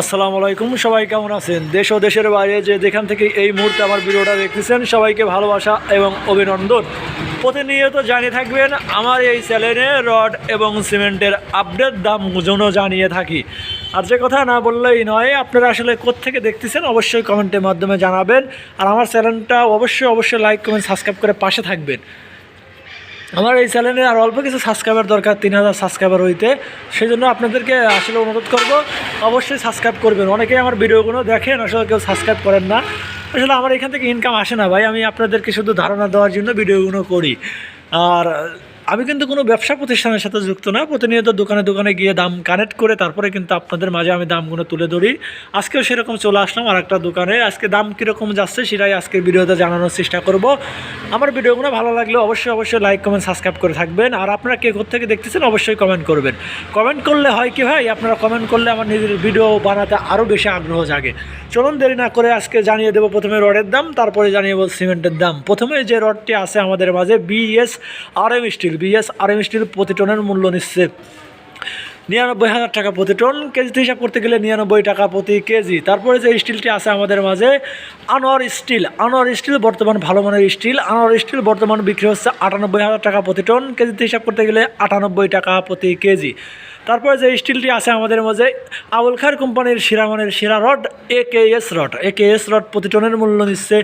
আসসালামু আলাইকুম। সবাই কেমন আছেন? দেশ ও দেশের বাইরে যে যেখান থেকে এই মুহূর্তে আমার ভিডিওটা দেখতেছেন সবাইকে ভালোবাসা এবং অভিনন্দন। প্রতিনিয়ত জানিয়ে থাকবেন আমার এই চ্যানেলে রড এবং সিমেন্টের আপডেট দাম যেন জানিয়ে থাকি। আর যে কথা না বললেই নয়, আপনারা আসলে কোত্থেকে দেখতেছেন অবশ্যই কমেন্টের মাধ্যমে জানাবেন। আর আমার চ্যানেলটা অবশ্যই লাইক কমেন্ট সাবস্ক্রাইব করে পাশে থাকবেন। আমার এই চ্যানেলে আর অল্প কিছু সাবস্ক্রাইবার দরকার, 3000 সাবস্ক্রাইবার হইতে। সেই জন্য আপনাদেরকে আসলে অনুরোধ করব অবশ্যই সাবস্ক্রাইব করবেন। অনেকেই আমার ভিডিওগুলো দেখেন, আসলে কেউ সাবস্ক্রাইব করেন না। আসলে আমার এখান থেকে ইনকাম আসে না ভাই, আমি আপনাদেরকে শুধু ধারণা দেওয়ার জন্য ভিডিওগুলো করি। আর আমি কিন্তু কোনো ব্যবসা প্রতিষ্ঠানের সাথে যুক্ত না। প্রতিনিয়ত দোকানে দোকানে গিয়ে দাম কানেক্ট করে তারপরে কিন্তু আপনাদের মাঝে আমি দামগুলো তুলে ধরি। আজকেও সেরকম চলে আসলাম আর একটা দোকানে। আজকে দাম কীরকম যাচ্ছে সেটাই আজকের ভিডিওতে জানানোর চেষ্টা করব। আমার ভিডিওগুলো ভালো লাগলে অবশ্যই লাইক কমেন্ট সাবস্ক্রাইব করে থাকবেন। আর আপনারা কে কোত্থেকে দেখতেছেন অবশ্যই কমেন্ট করবেন। কমেন্ট করলে হয় কি ভাই, আপনারা কমেন্ট করলে আমার নিজের ভিডিও বানাতে আরও বেশি আগ্রহ জাগে। চলুন দেরি না করে আজকে জানিয়ে দেবো প্রথমে রডের দাম, তারপরে জানিয়ে দেবো সিমেন্টের দাম। প্রথমে যে রডটি আছে আমাদের মাঝে বিএসআরএম স্টিল প্রতি টনের মূল্য নিচ্ছে 99,000 টাকা প্রতি টন। কেজিতে হিসাব করতে গেলে 99 টাকা প্রতি কেজি। তারপরে যে স্টিলটি আছে আমাদের মাঝে আনোয়ার স্টিল বর্তমান ভালো মানের স্টিল। আনোয়ার স্টিল বর্তমান বিক্রি হচ্ছে 98,000 টাকা প্রতি টন। কেজিতে হিসাব করতে গেলে 98 টাকা প্রতি কেজি। তারপরে যে স্টিলটি আছে আমাদের মাঝে আবুল খায়ের কোম্পানির সেরা রড একেএস রড প্রতি টনের মূল্য নিচ্ছে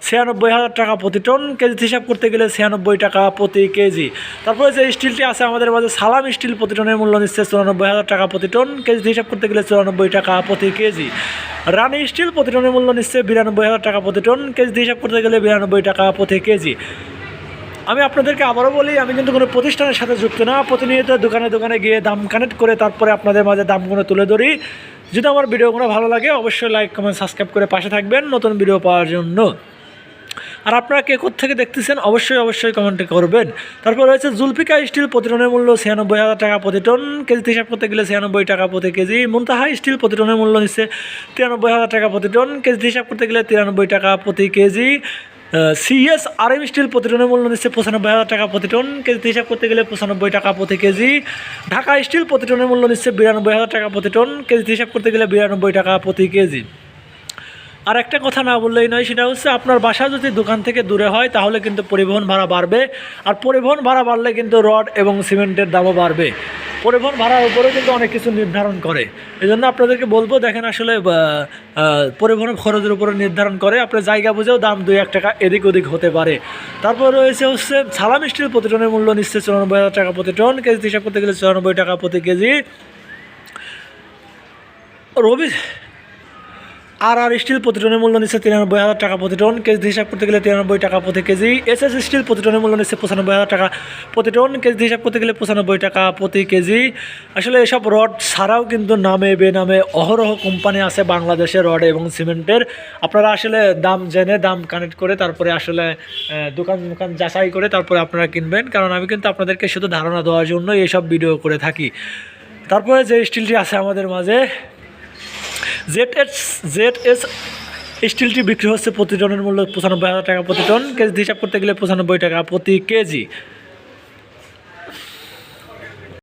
96,000 টাকা প্রতি টন। কেজিতে হিসাব করতে গেলে 96 টাকা প্রতি কেজি। তারপরে যে স্টিলটি আছে আমাদের মাঝে সালাম স্টিল প্রতি টনের মূল্য নিচ্ছে 94,000 টাকা প্রতি টন। কেজিতে হিসাব করতে গেলে 94 টাকা প্রতি কেজি। রানি স্টিল প্রতি টনের মূল্য নিচ্ছে 92,000 টাকা প্রতি টন। কেজিতে হিসাব করতে গেলে 92 টাকা প্রতি কেজি। আমি আপনাদেরকে আবারও বলি, আমি কিন্তু কোনো প্রতিষ্ঠানের সাথে যুক্ত না। প্রতিনিয়ত দোকানে দোকানে গিয়ে দাম কানেক্ট করে তারপরে আপনাদের মাঝে দামগুলো তুলে ধরি। যদি আমার ভিডিওগুলো ভালো লাগে অবশ্যই লাইক কমেন্ট সাবস্ক্রাইব করে পাশে থাকবেন নতুন ভিডিও পাওয়ার জন্য। আর আপনারা কে কোত্থেকে দেখতেছেন অবশ্যই কমেন্টে করবেন। তারপর রয়েছে জুলফিকা স্টিল প্রতি টনের মূল্য 96,000 টাকা প্রতি টন। কেজিতে হিসাব করতে গেলে 96 টাকা প্রতি কেজি। মুনতাহা স্টিল প্রতি টনের মূল্য নিচ্ছে 93,000 টাকা প্রতি টন। কেজিতে হিসাব করতে গেলে 93 টাকা প্রতি কেজি। সিএসআরএম স্টিল প্রতি টনের মূল্য নিচ্ছে 95,000 টাকা প্রতি টন। কেজিতে হিসাব করতে গেলে 95 টাকা প্রতি কেজি। ঢাকা স্টিল প্রতি টনের মূল্য নিচ্ছে 92,000 টাকা প্রতি টন। কেজিতে হিসাব করতে গেলে 92 টাকা প্রতি কেজি। আর একটা কথা না বললেই নয়, সেটা হচ্ছে আপনার বাসা যদি দোকান থেকে দূরে হয় তাহলে কিন্তু পরিবহন ভাড়া বাড়বে। আর পরিবহন ভাড়া বাড়লে কিন্তু রড এবং সিমেন্টের দামও বাড়বে। পরিবহন ভাড়ার উপরেও কিন্তু অনেক কিছু নির্ধারণ করে। এই জন্য আপনাদেরকে বলবো, দেখেন আসলে পরিবহন খরচের উপরে নির্ধারণ করে। আপনার জায়গা বুঝেও দাম 2-1 টাকা এদিক ওদিক হতে পারে। তারপর রয়েছে হচ্ছে সালাম স্টিল প্রতি টনের মূল্য নিচ্ছে 94,000 টাকা প্রতি টন। কেজিতে হিসাব করতে গেলে 94 টাকা প্রতি কেজি। আর স্টিল প্রতি টনের মূল্য নিচ্ছে 93,000 টাকা প্রতি টন। কেজিতে হিসাব করতে গেলে 93 টাকা প্রতি কেজি। এসএস স্টিল প্রতি টনের মূল্য নিচ্ছে 95,000 টাকা প্রতি টন। কেজিতে হিসাব করতে গেলে 95 টাকা প্রতি কেজি। আসলে এসব রড ছাড়াও কিন্তু নামে বেনামে অহরহ কোম্পানি আছে বাংলাদেশের রড এবং সিমেন্টের। আপনারা আসলে দাম জেনে দাম কানেক্ট করে তারপরে আসলে দোকান যাচাই করে তারপরে আপনারা কিনবেন। কারণ আমি কিন্তু আপনাদেরকে শুধু ধারণা দেওয়ার জন্য এইসব ভিডিও করে থাকি। তারপরে যে স্টিলটি আছে আমাদের মাঝে জেড-এস স্টিলটি বিক্রি হচ্ছে প্রতি টনের মূল্য 95,000 টাকা প্রতি টন। কেজিতে হিসাব করতে গেলে 95 টাকা প্রতি কেজি।